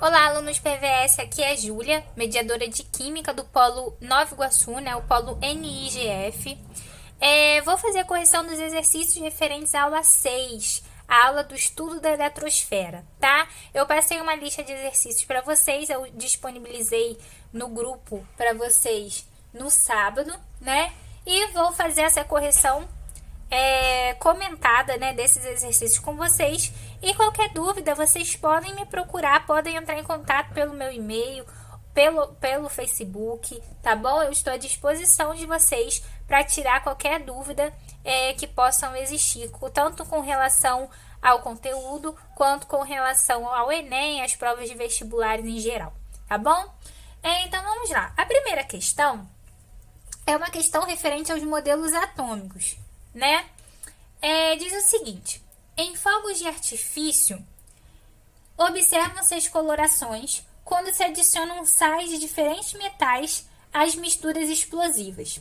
Olá, alunos PVS, aqui é a Júlia, mediadora de Química do Polo Nova Iguaçu, o Polo NIGF. Vou fazer a correção dos exercícios referentes à aula 6, a aula do estudo da eletrosfera, tá? Eu passei uma lista de exercícios para vocês, eu disponibilizei no grupo para vocês no sábado, né? E vou fazer essa correção comentada, desses exercícios com vocês. E qualquer dúvida, vocês podem me procurar, podem entrar em contato pelo meu e-mail, pelo Facebook, tá bom? Eu estou à disposição de vocês para tirar qualquer dúvida que possam existir, tanto com relação ao conteúdo, quanto com relação ao Enem, às provas de vestibulares em geral, tá bom? Então, vamos lá. A primeira questão é uma questão referente aos modelos atômicos, né? Diz o seguinte: em fogos de artifício, observam-se as colorações quando se adicionam sais de diferentes metais às misturas explosivas.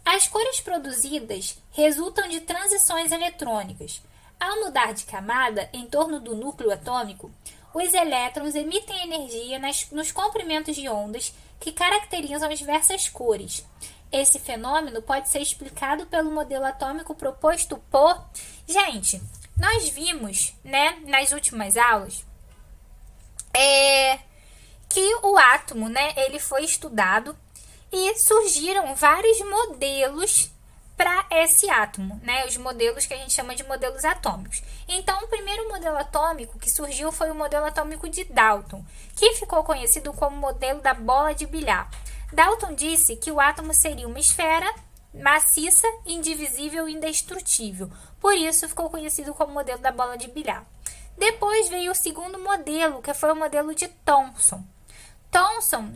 As cores produzidas resultam de transições eletrônicas. Ao mudar de camada em torno do núcleo atômico, os elétrons emitem energia nos comprimentos de ondas que caracterizam as diversas cores. Esse fenômeno pode ser explicado pelo modelo atômico proposto por... Gente, nós vimos, nas últimas aulas, que o átomo, ele foi estudado e surgiram vários modelos para esse átomo, os modelos que a gente chama de modelos atômicos. Então, o primeiro modelo atômico que surgiu foi o modelo atômico de Dalton, que ficou conhecido como modelo da bola de bilhar. Dalton disse que o átomo seria uma esfera maciça, indivisível e indestrutível. Por isso, ficou conhecido como modelo da bola de bilhar. Depois veio o segundo modelo, que foi o modelo de Thomson. Thomson,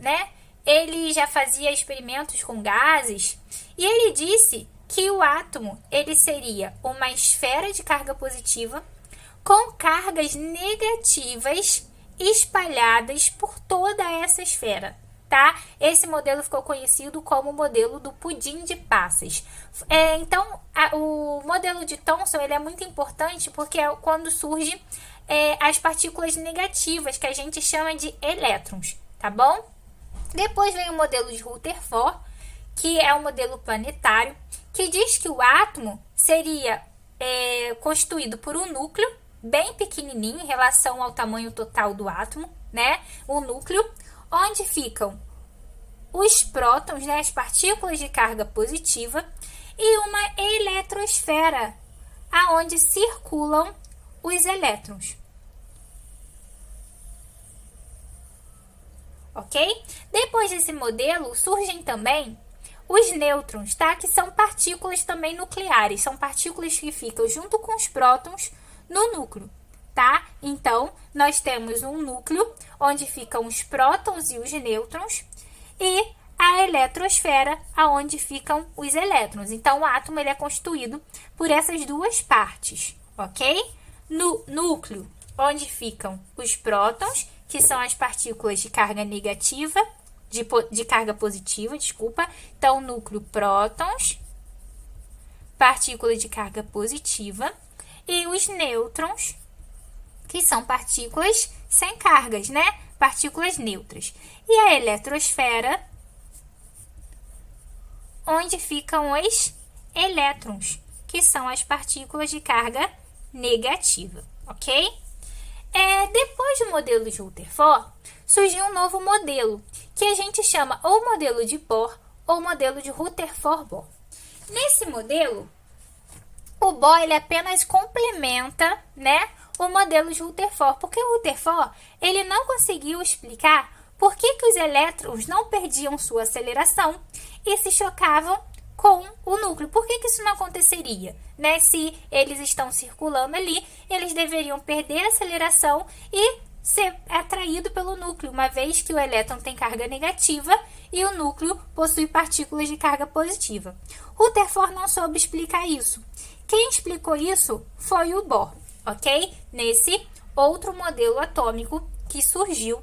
ele já fazia experimentos com gases e ele disse que o átomo ele seria uma esfera de carga positiva com cargas negativas espalhadas por toda essa esfera. Tá? Esse modelo ficou conhecido como o modelo do pudim de passas. Então, o modelo de Thomson ele é muito importante porque é quando surgem as partículas negativas, que a gente chama de elétrons, tá bom? Depois vem o modelo de Rutherford, que é um modelo planetário, que diz que o átomo seria constituído por um núcleo bem pequenininho em relação ao tamanho total do átomo, o núcleo, onde ficam os prótons, as partículas de carga positiva, e uma eletrosfera, aonde circulam os elétrons. Ok? Depois desse modelo, surgem também os nêutrons, tá? Que são partículas também nucleares, são partículas que ficam junto com os prótons no núcleo. Tá? Então, nós temos um núcleo onde ficam os prótons e os nêutrons e a eletrosfera, onde ficam os elétrons. Então, o átomo ele é constituído por essas duas partes, ok? No núcleo, onde ficam os prótons, que são as partículas de carga negativa, de carga positiva, desculpa. Então, núcleo prótons, partículas de carga positiva, e os nêutrons, que são partículas sem cargas, partículas neutras. E a eletrosfera, onde ficam os elétrons, que são as partículas de carga negativa, ok? Depois do modelo de Rutherford, surgiu um novo modelo, que a gente chama ou modelo de Bohr ou modelo de Rutherford-Bohr. Nesse modelo, o Bohr ele apenas complementa, o modelo de Rutherford, porque o Rutherford ele não conseguiu explicar por que os elétrons não perdiam sua aceleração e se chocavam com o núcleo. Por que isso não aconteceria? Se eles estão circulando ali, eles deveriam perder a aceleração e ser atraído pelo núcleo, uma vez que o elétron tem carga negativa e o núcleo possui partículas de carga positiva. Rutherford não soube explicar isso. Quem explicou isso foi o Bohr, ok? Nesse outro modelo atômico que surgiu,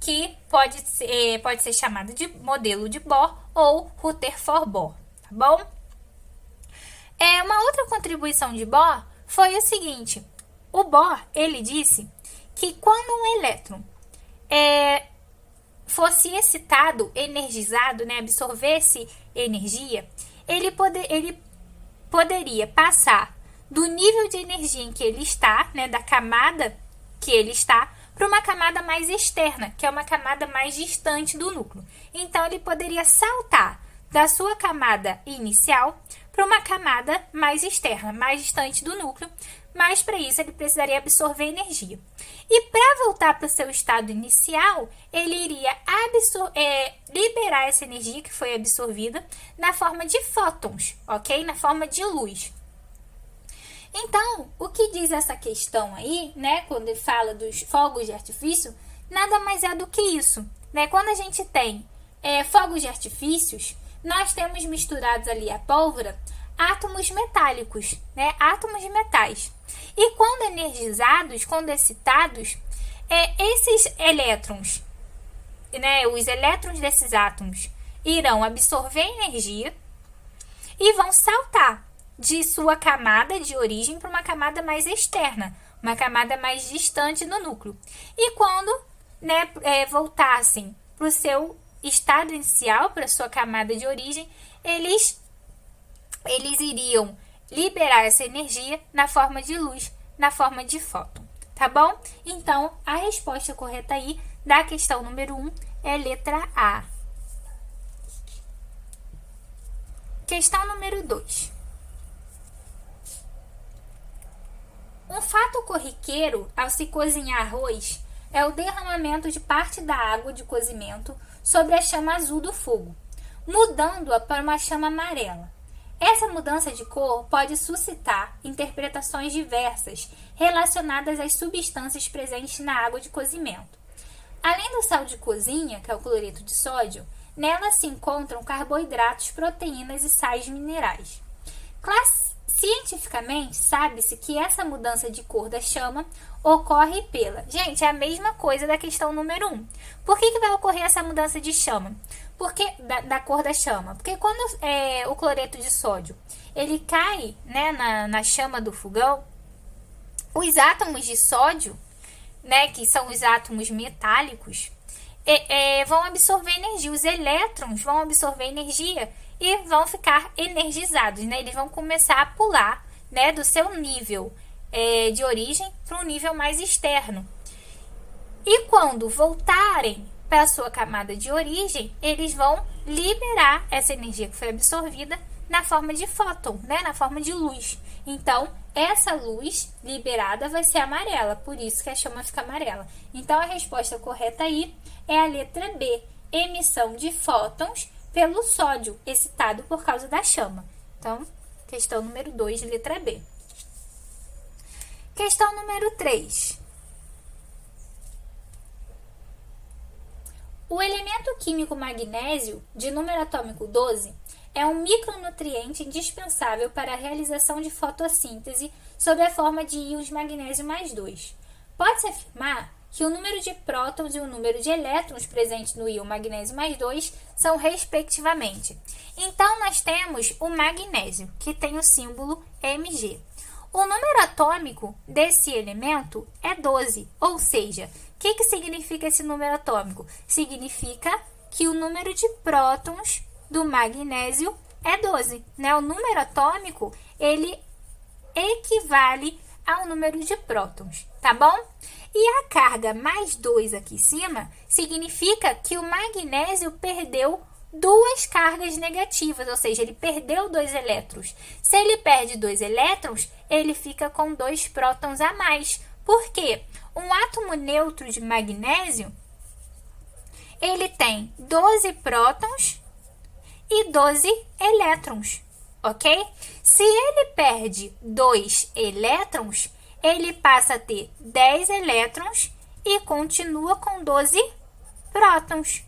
que pode ser chamado de modelo de Bohr ou Rutherford-Bohr, tá bom? Uma outra contribuição de Bohr foi o seguinte: o Bohr, ele disse que quando um elétron fosse excitado, energizado, né, absorvesse energia, ele poderia passar do nível de energia em que ele está, né, da camada que ele está, para uma camada mais externa, que é uma camada mais distante do núcleo. Então, ele poderia saltar da sua camada inicial para uma camada mais externa, mais distante do núcleo, mas para isso ele precisaria absorver energia. E para voltar para o seu estado inicial, ele iria liberar essa energia que foi absorvida na forma de fótons, ok? Na forma de luz. Então, o que diz essa questão aí, né, quando ele fala dos fogos de artifício, nada mais é do que isso, né? Quando a gente tem fogos de artifícios, nós temos misturados ali a pólvora átomos metálicos, né, átomos de metais. E quando energizados, quando excitados, esses elétrons, né, os elétrons desses átomos irão absorver energia e vão saltar de sua camada de origem para uma camada mais externa, uma camada mais distante do núcleo. E quando, né, voltassem para o seu estado inicial, para a sua camada de origem, eles iriam liberar essa energia na forma de luz, na forma de fóton, tá bom? Então, a resposta correta aí da questão número 1 é letra A. Questão número 2. Um fato corriqueiro ao se cozinhar arroz é o derramamento de parte da água de cozimento sobre a chama azul do fogo, mudando-a para uma chama amarela. Essa mudança de cor pode suscitar interpretações diversas relacionadas às substâncias presentes na água de cozimento. Além do sal de cozinha, que é o cloreto de sódio, nela se encontram carboidratos, proteínas e sais minerais. Cientificamente, sabe-se que essa mudança de cor da chama ocorre pela... Gente, é a mesma coisa da questão número 1. Por que vai ocorrer essa mudança de chama? Porque da cor da chama? Porque quando o cloreto de sódio ele cai, né, na chama do fogão, os átomos de sódio, né, que são os átomos metálicos, vão absorver energia. Os elétrons vão absorver energia e vão ficar energizados, né? Eles vão começar a pular, né, do seu nível de origem para um nível mais externo. E quando voltarem para a sua camada de origem, eles vão liberar essa energia que foi absorvida na forma de fóton, né, na forma de luz. Então, essa luz liberada vai ser amarela, por isso que a chama fica amarela. Então, a resposta correta aí é a letra B, emissão de fótons pelo sódio, excitado por causa da chama. Então, questão número 2, letra B. Questão número 3. O elemento químico magnésio, de número atômico 12, é um micronutriente indispensável para a realização de fotossíntese sob a forma de íons magnésio mais 2. Pode-se afirmar que o número de prótons e o número de elétrons presentes no íon magnésio mais 2 são respectivamente. Então, nós temos o magnésio, que tem o símbolo Mg. O número atômico desse elemento é 12, ou seja, o que significa esse número atômico? Significa que o número de prótons do magnésio é 12, né? O número atômico, ele equivale ao número de prótons, tá bom? E a carga mais 2 aqui em cima significa que o magnésio perdeu duas cargas negativas, ou seja, ele perdeu 2 elétrons. Se ele perde 2 elétrons, ele fica com 2 prótons a mais. Por quê? Um átomo neutro de magnésio, ele tem 12 prótons e 12 elétrons, ok? Se ele perde 2 elétrons, ele passa a ter 10 elétrons e continua com 12 prótons.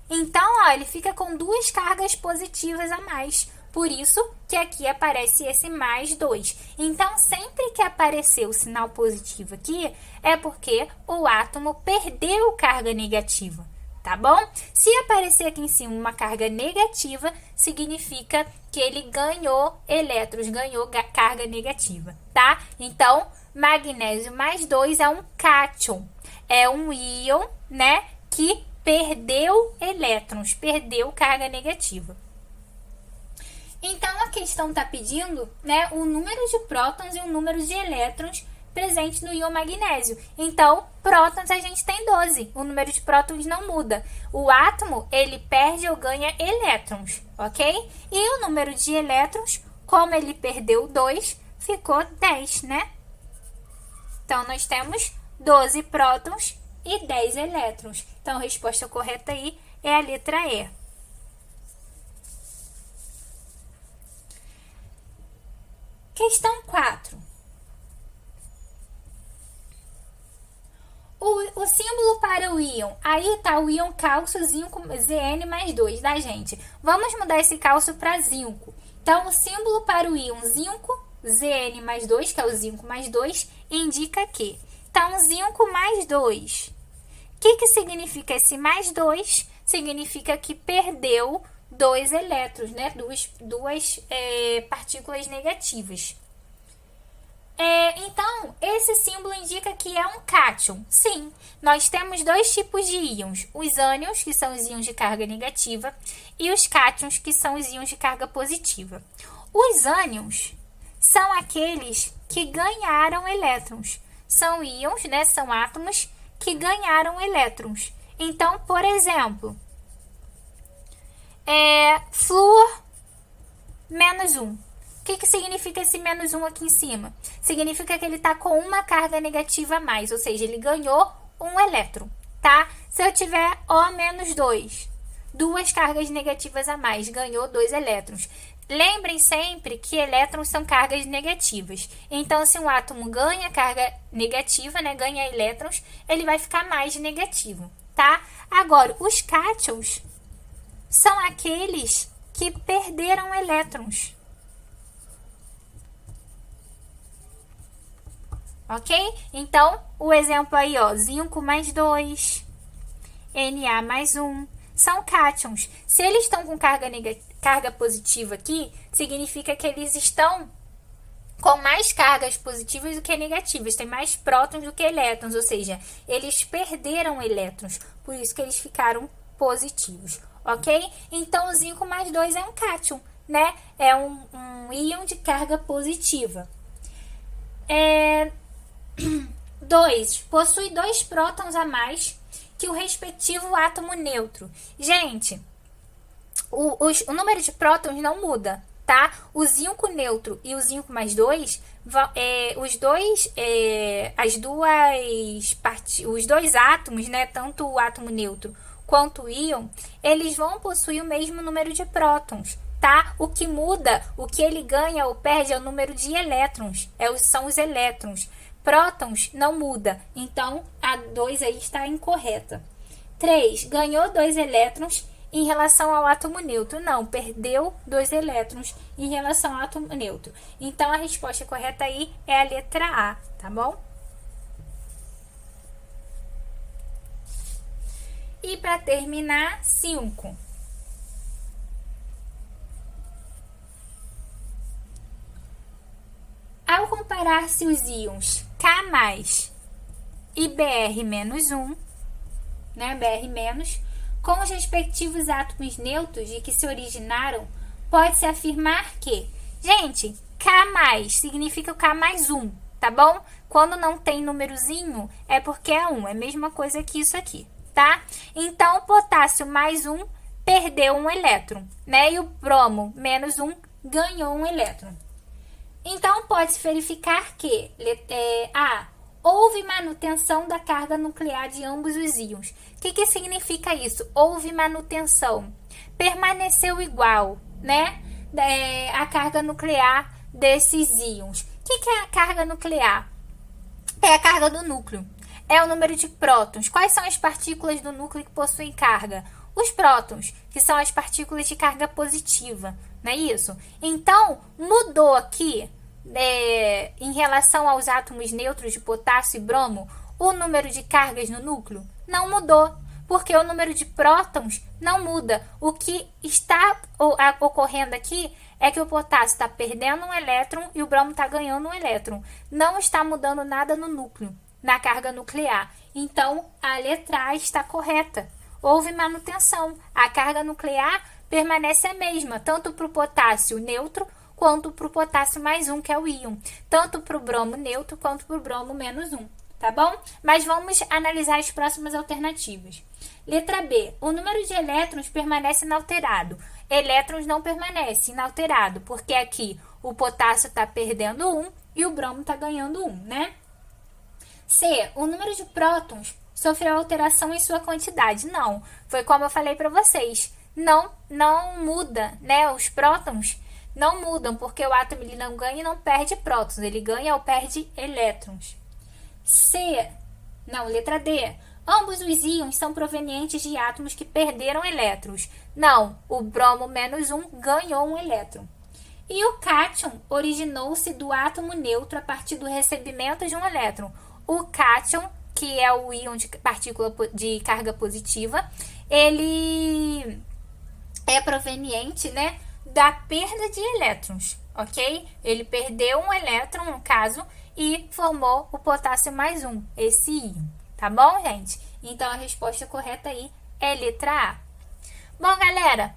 Então, ó, ele fica com 2 cargas positivas a mais. Por isso que aqui aparece esse mais 2. Então, sempre que aparecer o sinal positivo aqui, é porque o átomo perdeu carga negativa, tá bom? Se aparecer aqui em cima uma carga negativa, significa que ele ganhou elétrons, ganhou carga negativa, tá? Então, magnésio mais 2 é um cátion. é um íon, né, que perdeu elétrons, perdeu carga negativa. Então, a questão está pedindo, né, o número de prótons e o número de elétrons presentes no íon magnésio. Então, prótons a gente tem 12. O número de prótons não muda. O átomo, ele perde ou ganha elétrons, ok? E o número de elétrons, como ele perdeu 2, ficou 10, né? Então, nós temos 12 prótons e 10 elétrons. Então, a resposta correta aí é a letra E. Questão 4. O símbolo para o íon, aí está o íon cálcio, zinco, Zn mais 2, tá, gente? Vamos mudar esse cálcio para zinco. Então, o símbolo para o íon zinco, Zn mais 2, que é o zinco mais 2, indica que. Então, zinco mais 2. O que significa esse mais 2? Significa que perdeu 2 elétrons, né? Duas partículas negativas. Então, esse símbolo indica que é um cátion. Sim, nós temos 2 tipos de íons. Os ânions, que são os íons de carga negativa, e os cátions, que são os íons de carga positiva. Os ânions são aqueles que ganharam elétrons. São íons, né? São átomos que ganharam elétrons. Então, por exemplo, flúor menos 1. O que significa esse menos 1 aqui em cima? Significa que ele está com uma carga negativa a mais, ou seja, ele ganhou um elétron, tá? Se eu tiver O menos 2, 2 cargas negativas a mais, ganhou 2 elétrons. Lembrem sempre que elétrons são cargas negativas. Então, se um átomo ganha carga negativa, né, ganha elétrons, ele vai ficar mais negativo, tá? Agora, os cátions são aqueles que perderam elétrons. Ok? Então, o exemplo aí, ó, zinco mais 2, Na mais 1, são cátions. Se eles estão com carga positiva aqui, significa que eles estão com mais cargas positivas do que negativas, tem mais prótons do que elétrons, ou seja, eles perderam elétrons, por isso que eles ficaram positivos, ok? Então, o zinco mais 2 é um cátion, né? É um íon de carga positiva. 2. Possui 2 prótons a mais que o respectivo átomo neutro. Gente, o número de prótons não muda, tá? O zinco neutro e o zinco mais 2, os dois átomos, né? Tanto o átomo neutro quanto o íon, eles vão possuir o mesmo número de prótons, tá? O que muda, o que ele ganha ou perde é o número de elétrons, são os elétrons. Prótons não muda, então a 2 aí está incorreta. 3. Ganhou 2 elétrons em relação ao átomo neutro. Não, perdeu 2 elétrons em relação ao átomo neutro. Então, a resposta correta aí é a letra A, tá bom? E para terminar, 5. Ao comparar-se os íons K+ e Br-1, né, Br-, com os respectivos átomos neutros de que se originaram, pode-se afirmar que, gente, K+ significa o K+1, tá bom? Quando não tem númerozinho, é porque é 1, é a mesma coisa que isso aqui, tá? Então, o potássio mais 1 perdeu um elétron, né? E o bromo menos 1 ganhou um elétron. Então, pode-se verificar que A. Houve manutenção da carga nuclear de ambos os íons. O que significa isso? Houve manutenção. Permaneceu igual, né? A carga nuclear desses íons. O que é a carga nuclear? É a carga do núcleo. É o número de prótons. Quais são as partículas do núcleo que possuem carga? Os prótons, que são as partículas de carga positiva, não é isso? Então, mudou aqui, em relação aos átomos neutros de potássio e bromo, o número de cargas no núcleo? Não mudou, porque o número de prótons não muda. O que está ocorrendo aqui é que o potássio está perdendo um elétron e o bromo está ganhando um elétron. Não está mudando nada no núcleo, na carga nuclear. Então, a letra A está correta. Houve manutenção. A carga nuclear permanece a mesma, tanto para o potássio neutro quanto para o potássio mais 1, que é o íon. Tanto para o bromo neutro quanto para o bromo menos 1, tá bom? Mas vamos analisar as próximas alternativas. Letra B. O número de elétrons permanece inalterado. Elétrons não permanece inalterado, porque aqui o potássio está perdendo 1 e o bromo está ganhando 1, né? C. O número de prótons sofreu alteração em sua quantidade. Não, foi como eu falei para vocês. Não muda, né? Os prótons não mudam, porque o átomo ele não ganha e não perde prótons. Ele ganha ou perde elétrons. Letra D. Ambos os íons são provenientes de átomos que perderam elétrons. Não, o bromo menos 1 ganhou um elétron. E o cátion originou-se do átomo neutro a partir do recebimento de um elétron. O cátion, que é o íon de partícula de carga positiva, ele é proveniente, né, da perda de elétrons, ok? Ele perdeu um elétron, no caso, e formou o potássio mais 1, esse íon. Tá bom, gente? Então, a resposta correta aí é letra A. Bom, galera,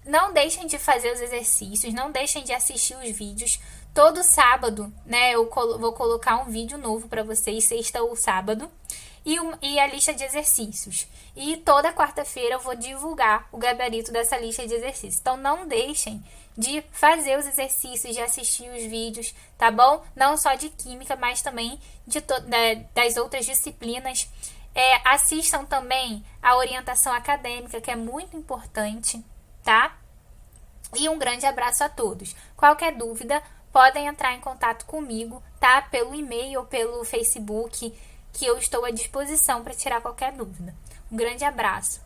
não deixem de fazer os exercícios, não deixem de assistir os vídeos. Todo sábado, né, eu vou colocar um vídeo novo para vocês, sexta ou sábado, e a lista de exercícios. E toda quarta-feira eu vou divulgar o gabarito dessa lista de exercícios. Então, não deixem de fazer os exercícios, de assistir os vídeos, tá bom? Não só de química, mas também das outras disciplinas. Assistam também a orientação acadêmica, que é muito importante, tá? E um grande abraço a todos. Qualquer dúvida, podem entrar em contato comigo, tá? Pelo e-mail ou pelo Facebook, que eu estou à disposição para tirar qualquer dúvida. Um grande abraço.